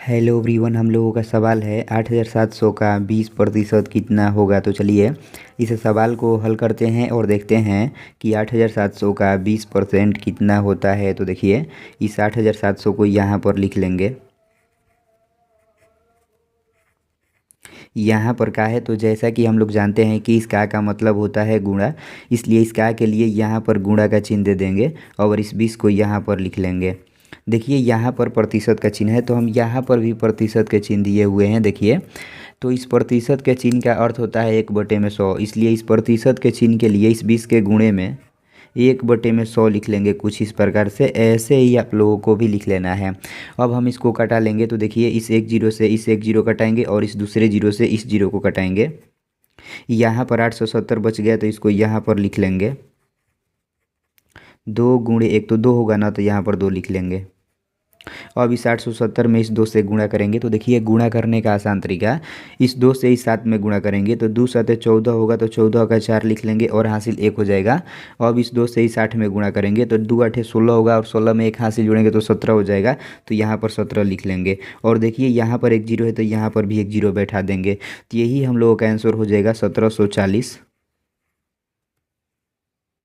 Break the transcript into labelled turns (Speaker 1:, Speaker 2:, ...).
Speaker 1: Hello everyone, हम लोगों का सवाल है 8700 का 20% कितना होगा। तो चलिए इस सवाल को हल करते हैं और देखते हैं कि 8700 का 20% कितना होता है। तो देखिए इस 8700 को यहाँ पर लिख लेंगे। यहाँ पर का है तो जैसा कि हम लोग जानते हैं कि इस का मतलब होता है गुणा, इसलिए इस का के लिए यहाँ पर गुणा का चिन्ह दे देंगे और इस 20 को यहाँ पर लिख लेंगे। देखिए यहाँ पर प्रतिशत का चिन्ह है तो हम यहाँ पर भी प्रतिशत के चिन्ह दिए हुए हैं। देखिए तो इस प्रतिशत के चिन्ह का अर्थ होता है 1/100, इसलिए इस प्रतिशत के चिन्ह के लिए इस 20 के गुणे में 1/100 लिख लेंगे। कुछ इस प्रकार से ऐसे ही आप लोगों को भी लिख लेना है। अब हम इसको कटा लेंगे तो देखिए इस एक जीरो से इस एक जीरो कटाएंगे और इस दूसरे जीरो से इस जीरो को कटाएंगे। यहाँ पर 870 बच गया तो इसको यहाँ पर लिख लेंगे। 2 गुणे 1 तो 2 होगा ना, तो यहाँ पर 2 लिख लेंगे। अब इस 870 में इस 2 से गुणा करेंगे तो देखिए गुणा करने का आसान तरीका, इस 2 से इस 7 में गुणा करेंगे तो 2 7 14 होगा, तो 14 का 4 लिख लेंगे और हासिल 1 हो जाएगा। अब इस 2 से इस 8 में गुणा करेंगे तो 2 8 16 होगा और 16 में एक हासिल जोड़ेंगे तो 17 हो जाएगा, तो यहाँ पर 17 लिख लेंगे। और देखिए यहाँ पर एक जीरो है तो यहाँ पर भी एक जीरो बैठा देंगे, तो यही हम लोगों का आंसर हो जाएगा 1740।